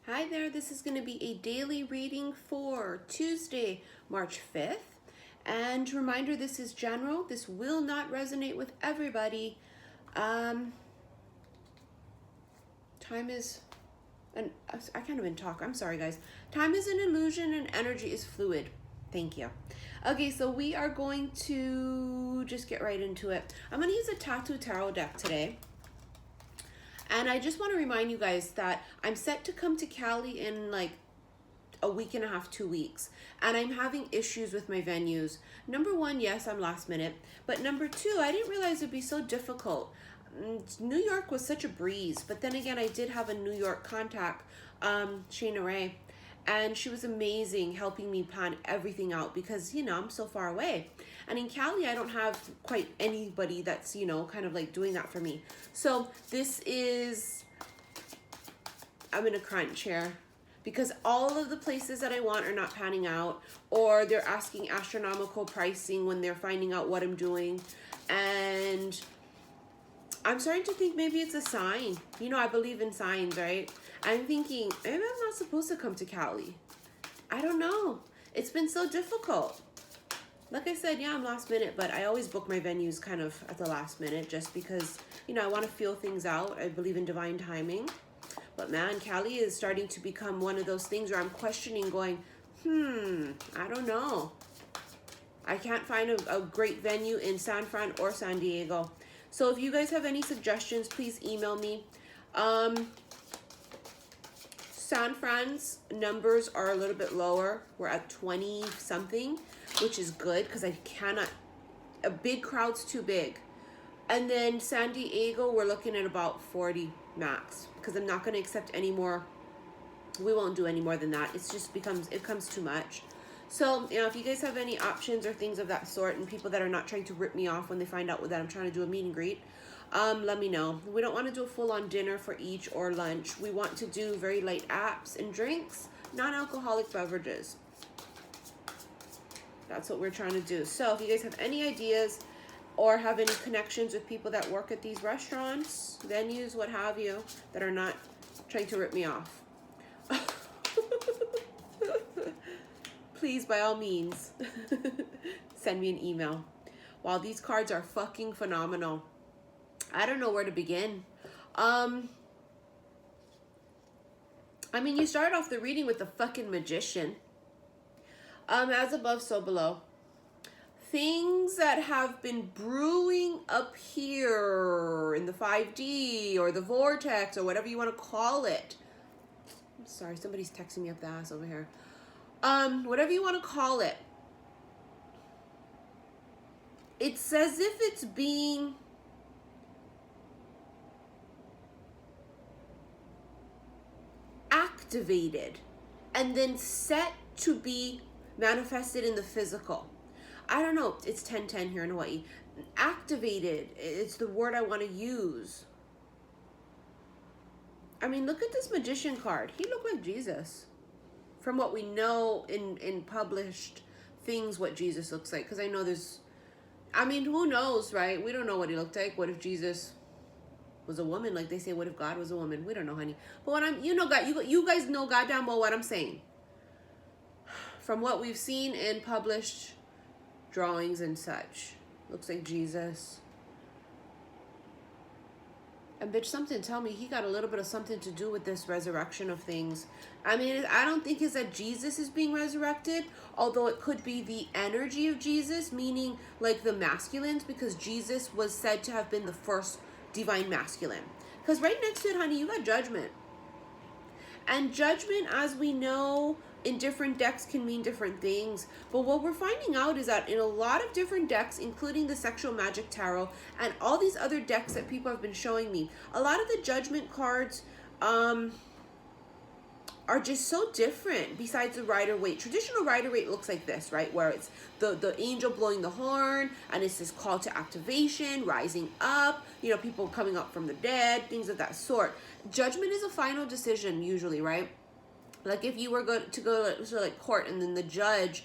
Hi there, this is going to be a daily reading for Tuesday, March 5th. And reminder, this is general. This will not resonate with everybody. Time is, and I can't even talk. I'm sorry, guys. Time is an illusion and energy is fluid. Thank you. Okay, so we are going to just get right into it. I'm going to use a Tattoo Tarot deck today. And I just want to remind you guys that I'm set to come to Cali in like a week and a half, 2 weeks. And I'm having issues with my venues. Number one, yes, I'm last minute. But number two, I didn't realize it'd be so difficult. New York was such a breeze. But then again, I did have a New York contact, Shayna Ray. And she was amazing helping me plan everything out because, you know, I'm so far away. And in Cali, I don't have quite anybody that's, you know, kind of like doing that for me. So this is, I'm in a crunch here because all of the places that I want are not panning out, or they're asking astronomical pricing when they're finding out what I'm doing. And I'm starting to think maybe it's a sign. You know, I believe in signs, right? I'm thinking, maybe I'm not supposed to come to Cali. I don't know. It's been so difficult. Like I said, yeah, I'm last minute, but I always book my venues kind of at the last minute just because, you know, I want to feel things out. I believe in divine timing. But man, Cali is starting to become one of those things where I'm questioning going, I don't know. I can't find a great venue in San Fran or San Diego. So if you guys have any suggestions, please email me. San Fran's numbers are a little bit lower. We're at 20 something, which is good because I cannot, a big crowd's too big. And then San Diego, we're looking at about 40 max because I'm not going to accept any more. We won't do any more than that. It's just it becomes too much. So, you know, if you guys have any options or things of that sort and people that are not trying to rip me off when they find out that I'm trying to do a meet and greet, let me know. We don't want to do a full-on dinner for each or lunch. We want to do very light apps and drinks, non-alcoholic beverages. That's what we're trying to do. So if you guys have any ideas or have any connections with people that work at these restaurants, venues, what have you, that are not trying to rip me off, please, by all means, send me an email. Wow, these cards are fucking phenomenal. I don't know where to begin. I mean, you start off the reading with the fucking Magician. As above, so below. Things that have been brewing up here in the 5D or the vortex or whatever you want to call it. I'm sorry, somebody's texting me up the ass over here. Whatever you want to call it. It's as if it's being activated and then set to be manifested in the physical. I don't know. It's 1010 here in Hawaii. Activated. It's the word I want to use. I mean, look at this Magician card. He looked like Jesus. From what we know in published things, what Jesus looks like. Because I know there's, I mean, who knows, right? We don't know what he looked like. What if Jesus was a woman? Like they say, what if God was a woman? We don't know, honey. But what I'm, you know, God, you guys know goddamn well what I'm saying. From what we've seen in published drawings and such, looks like Jesus. And bitch, something tell me he got a little bit of something to do with this resurrection of things. I mean, I don't think it's that Jesus is being resurrected, although it could be the energy of Jesus, meaning like the masculines, because Jesus was said to have been the first divine masculine. Because right next to it, honey, you got Judgment. And Judgment, as we know, in different decks can mean different things. But what we're finding out is that in a lot of different decks, including the Sexual Magic Tarot and all these other decks that people have been showing me, a lot of the Judgment cards are just so different besides the Rider-Waite. Traditional Rider-Waite looks like this, right? Where it's the angel blowing the horn and it's this call to activation, rising up, you know, people coming up from the dead, things of that sort. Judgment is a final decision usually, right? Like if you were to go to like court and then the judge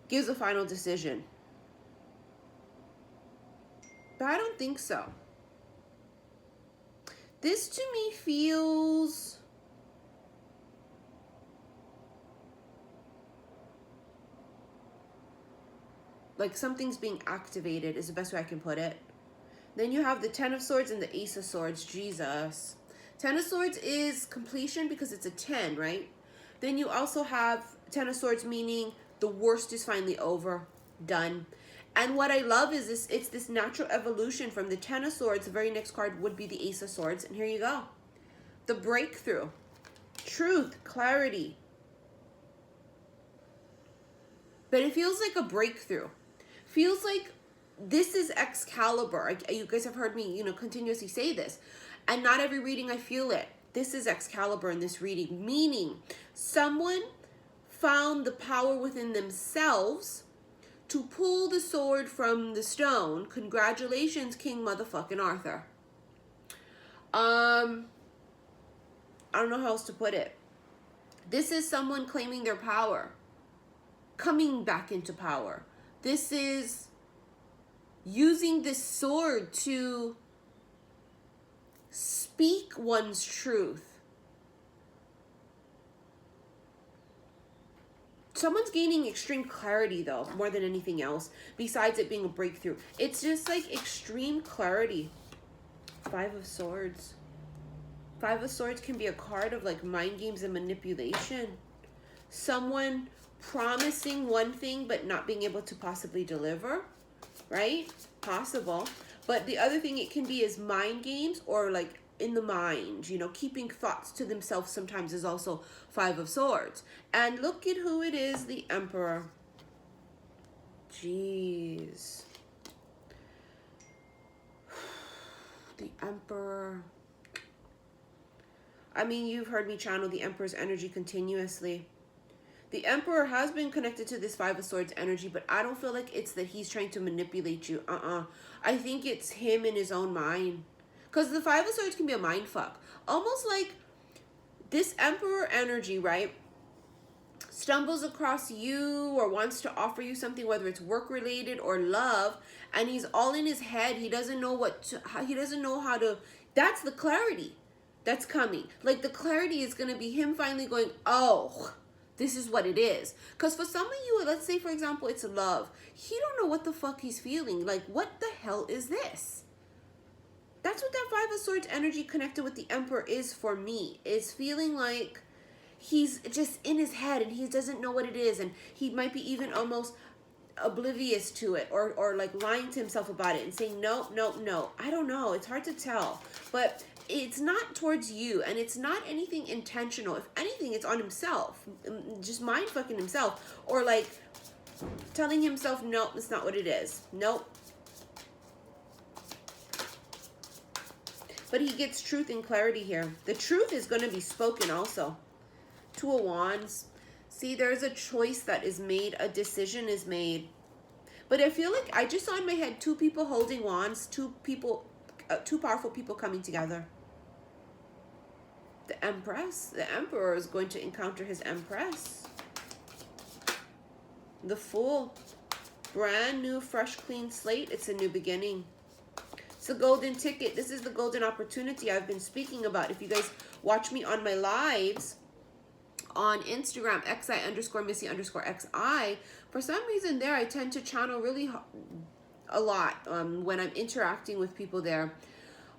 gives a final decision. But I don't think so. This to me feels like something's being activated is the best way I can put it. Then you have the Ten of Swords and the Ace of Swords. Jesus. Ten of Swords is completion because it's a 10, right? Then you also have Ten of Swords, meaning the worst is finally over, done. And what I love is this, it's this natural evolution from the Ten of Swords. The very next card would be the Ace of Swords. And here you go. The breakthrough. Truth, clarity. But it feels like a breakthrough. Feels like this is Excalibur. You guys have heard me, continuously say this. And not every reading I feel it. This is Excalibur in this reading. Meaning, someone found the power within themselves to pull the sword from the stone. Congratulations, King motherfucking Arthur. I don't know how else to put it. This is someone claiming their power. Coming back into power. This is using this sword to speak one's truth. Someone's gaining extreme clarity, though, more than anything else, besides it being a breakthrough. It's just like extreme clarity. Five of Swords. Five of Swords can be a card of like mind games and manipulation. Someone promising one thing but not being able to possibly deliver, right? Possible. But the other thing it can be is mind games, or like in the mind, keeping thoughts to themselves sometimes is also Five of Swords. And look at who it is, the Emperor. Jeez. The Emperor. I mean, you've heard me channel the Emperor's energy continuously. The Emperor has been connected to this Five of Swords energy, but I don't feel like it's that he's trying to manipulate you. I think it's him in his own mind. Because the Five of Swords can be a mind fuck. Almost like this Emperor energy, right, stumbles across you or wants to offer you something, whether it's work related or love, and he's all in his head. He doesn't know how to, that's the clarity that's coming. Like the clarity is going to be him finally going, oh, this is what it is. Because for some of you, let's say, for example, it's love. He don't know what the fuck he's feeling. Like, what the hell is this? That's what that Five of Swords energy connected with the Emperor is for me. Is feeling like he's just in his head and he doesn't know what it is. And he might be even almost oblivious to it, or like lying to himself about it and saying, no. I don't know. It's hard to tell. But it's not towards you, and it's not anything intentional. If anything, it's on himself, just mind fucking himself, or like telling himself, no, it's not what it is. Nope. But he gets truth and clarity here. The truth is going to be spoken also. Two of Wands. See, there's a choice that is made, a decision is made. But I feel like I just saw in my head two people holding wands, two powerful people coming together. The Empress, the Emperor is going to encounter his Empress. The Fool, brand new, fresh, clean slate. It's a new beginning. It's a golden ticket. This is the golden opportunity I've been speaking about. If you guys watch me on my lives on Instagram, xi_missy_xi, for some reason there I tend to channel really a lot when I'm interacting with people there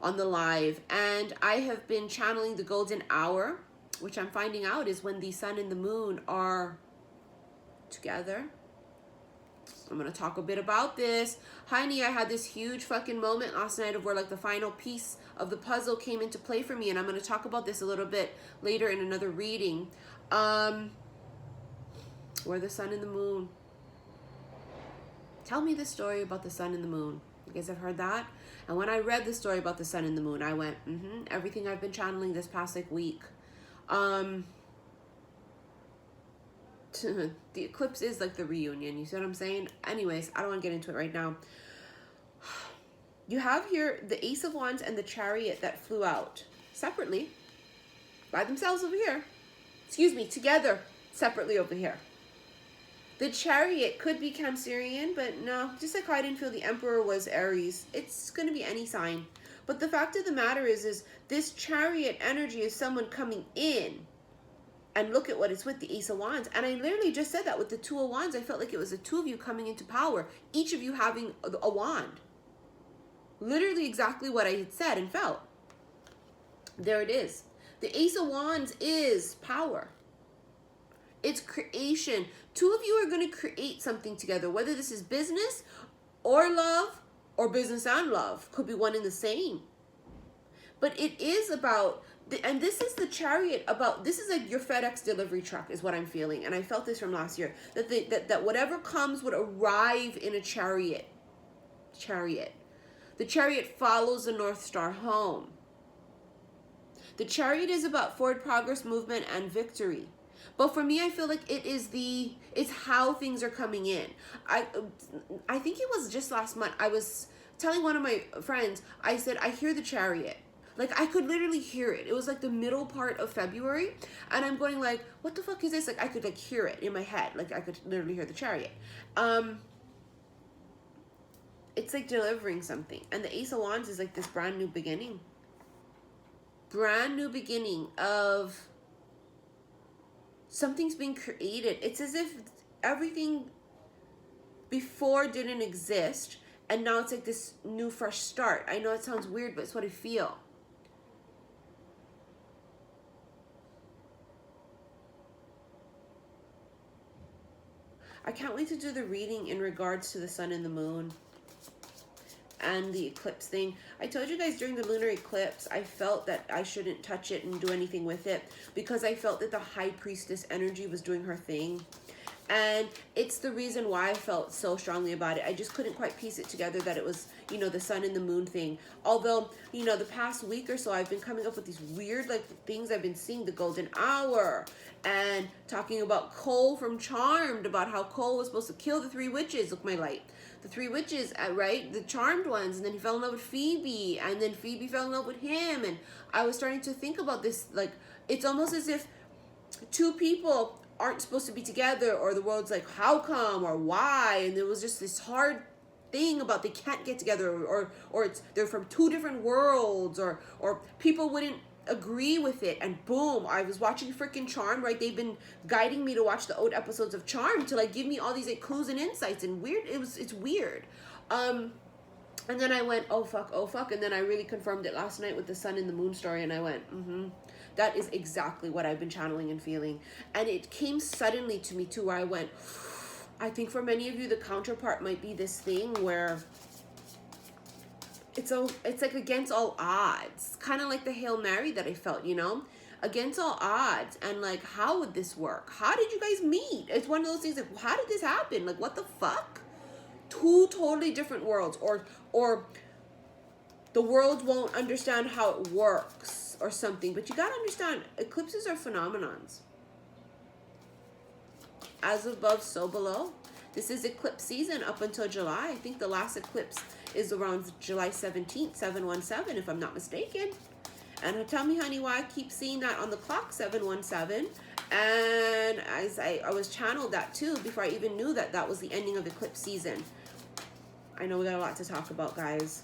on the live. And I have been channeling the golden hour, which I'm finding out is when the sun and the moon are together. I'm going to talk a bit about this. Honey, I had this huge fucking moment last night of where like the final piece of the puzzle came into play for me. And I'm going to talk about this a little bit later in another reading. Where the sun and the moon. Tell me the story about the sun and the moon. You guys have heard that? And when I read the story about the sun and the moon, I went, everything I've been channeling this past like week. The eclipse is like the reunion. You see what I'm saying? Anyways, I don't want to get into it right now. You have here the Ace of Wands and the Chariot that flew out separately by themselves over here. Excuse me, together separately over here. The Chariot could be Cancerian, but no, just like how I didn't feel the Emperor was Aries. It's going to be any sign. But the fact of the matter is this Chariot energy is someone coming in And look at what it's with, the Ace of Wands. And I literally just said that with the Two of Wands. I felt like it was the two of you coming into power, each of you having a wand. Literally exactly what I had said and felt. There it is. The Ace of Wands is power. It's creation. Two of you are going to create something together, whether this is business or love or business and love. Could be one and the same. But it is about, and this is the Chariot, about, this is like your FedEx delivery truck is what I'm feeling. And I felt this from last year, that whatever comes would arrive in a chariot. The Chariot follows the North Star home. The Chariot is about forward progress, movement, and victory. But for me, I feel like it's how things are coming in. I think it was just last month, I was telling one of my friends, I said, I hear the Chariot. Like, I could literally hear it. It was like the middle part of February. And I'm going like, what the fuck is this? Like, I could like hear it in my head. Like, I could literally hear the Chariot. It's like delivering something. And the Ace of Wands is like this brand new beginning. Brand new beginning of something's being created. It's as if everything before didn't exist. And now it's like this new fresh start. I know it sounds weird, but it's what I feel. I can't wait to do the reading in regards to the sun and the moon and the eclipse thing. I told you guys during the lunar eclipse, I felt that I shouldn't touch it and do anything with it because I felt that the high priestess energy was doing her thing. And it's the reason why I felt so strongly about it. I just couldn't quite piece it together that it was, you know, the sun and the moon thing. Although, you know, the past week or so, I've been coming up with these weird, like, things I've been seeing. The golden hour. And talking about Cole from Charmed. About how Cole was supposed to kill the three witches. Look, my light. The three witches, right? The charmed ones. And then he fell in love with Phoebe. And then Phoebe fell in love with him. And I was starting to think about this. Like, it's almost as if two people aren't supposed to be together, or the world's like, how come, or why? And there was just this hard thing about they can't get together, or it's they're from two different worlds, or people wouldn't agree with it. And boom, I was watching freaking Charmed, right? They've been guiding me to watch the old episodes of Charmed to like give me all these like clues and insights, and it's weird. And then I went, oh fuck, and then I really confirmed it last night with the sun and the moon story, and I went, that is exactly what I've been channeling and feeling. And it came suddenly to me too, where I went, I think for many of you, the counterpart might be this thing where it's like against all odds. Kind of like the Hail Mary that I felt, you know? Against all odds. And like, how would this work? How did you guys meet? It's one of those things like, how did this happen? Like, what the fuck? Two totally different worlds. Or the world won't understand how it works. Or something, but you gotta understand, eclipses are phenomenons. As above, so below. This is eclipse season up until July. I think the last eclipse is around July 17th, 717, if I'm not mistaken. And tell me, honey, why I keep seeing that on the clock, 717. And as I was channeled that too before I even knew that that was the ending of eclipse season. I know we got a lot to talk about, guys.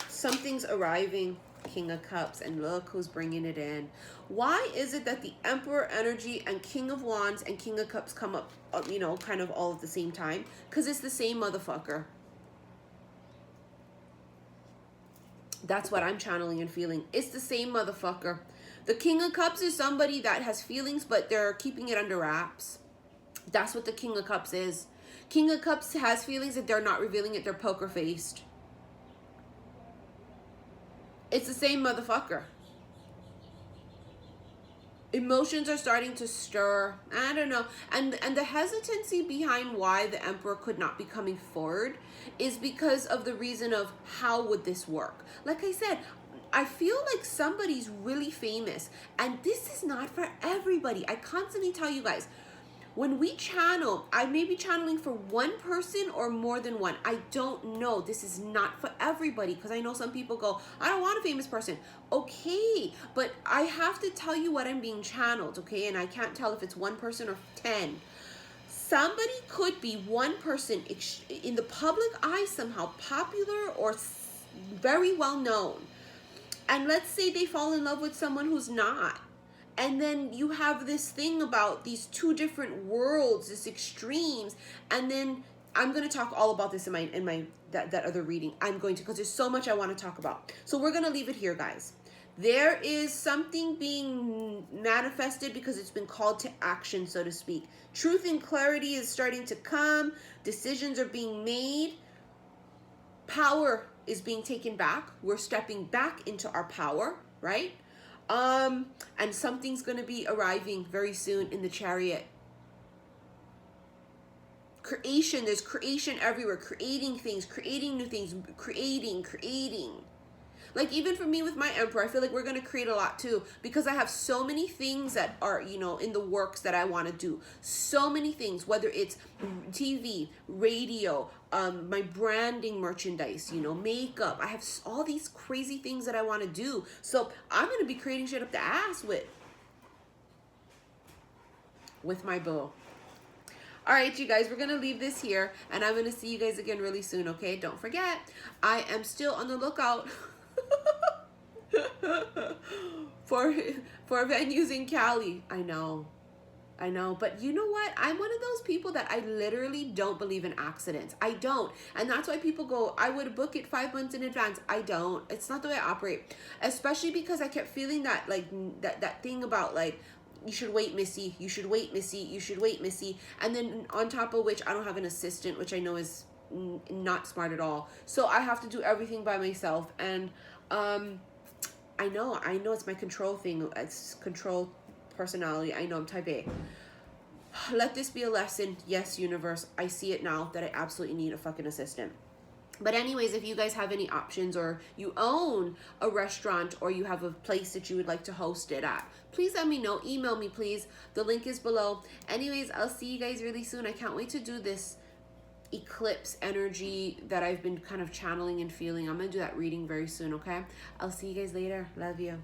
Something's arriving, King of Cups, and look who's bringing it in. Why is it that the Emperor energy and King of Wands and King of Cups come up, you know, kind of all at the same time? Because it's the same motherfucker. That's what I'm channeling and feeling. It's the same motherfucker. The King of Cups is somebody that has feelings, but they're keeping it under wraps. That's what the King of Cups is. King of Cups has feelings that they're not revealing it. They're poker-faced. It's the same motherfucker. Emotions are starting to stir. I don't know. And the hesitancy behind why the Emperor could not be coming forward is because of the reason of how would this work. Like I said, I feel like somebody's really famous. And this is not for everybody. I constantly tell you guys, when we channel, I may be channeling for one person or more than one. I don't know. This is not for everybody, because I know some people go, I don't want a famous person. Okay, but I have to tell you what I'm being channeled, okay? And I can't tell if it's one person or 10. Somebody could be one person in the public eye somehow popular or very well known. And let's say they fall in love with someone who's not. And then you have this thing about these two different worlds, this extremes. And then I'm going to talk all about this in my that other reading. I'm going to, because there's so much I want to talk about. So we're going to leave it here, guys. There is something being manifested because it's been called to action, so to speak. Truth and clarity is starting to come. Decisions are being made. Power is being taken back. We're stepping back into our power, right? And something's going to be arriving very soon in the Chariot. Creation, there's creation everywhere. Creating things, creating new things, creating. Like even for me with my Emperor, I feel like we're going to create a lot too, because I have so many things that are, you know, in the works that I want to do. So many things, whether it's TV, radio, my branding merchandise, you know, makeup. I have all these crazy things that I want to do. So I'm going to be creating shit up the ass with my boo. All right, you guys, we're going to leave this here, and I'm going to see you guys again really soon, okay? Don't forget, I am still on the lookout for venues in Cali. I know, but you know what? I'm one of those people that I literally don't believe in accidents. I don't. And that's why people go, I would book it 5 months in advance. I don't. It's not the way I operate. Especially because I kept feeling that, like, that thing about, like, you should wait, Missy. You should wait, Missy. You should wait, Missy. And then on top of which, I don't have an assistant, which I know is not smart at all. So I have to do everything by myself. And I know it's my control thing. It's control personality. I know I'm type A. Let this be a lesson. Yes, universe. I see it now that I absolutely need a fucking assistant. But anyways, if you guys have any options, or you own a restaurant, or you have a place that you would like to host it at, please let me know. Email me, please. The link is below. Anyways, I'll see you guys really soon. I can't wait to do this eclipse energy that I've been kind of channeling and feeling. I'm going to do that reading very soon, okay? I'll see you guys later. Love you.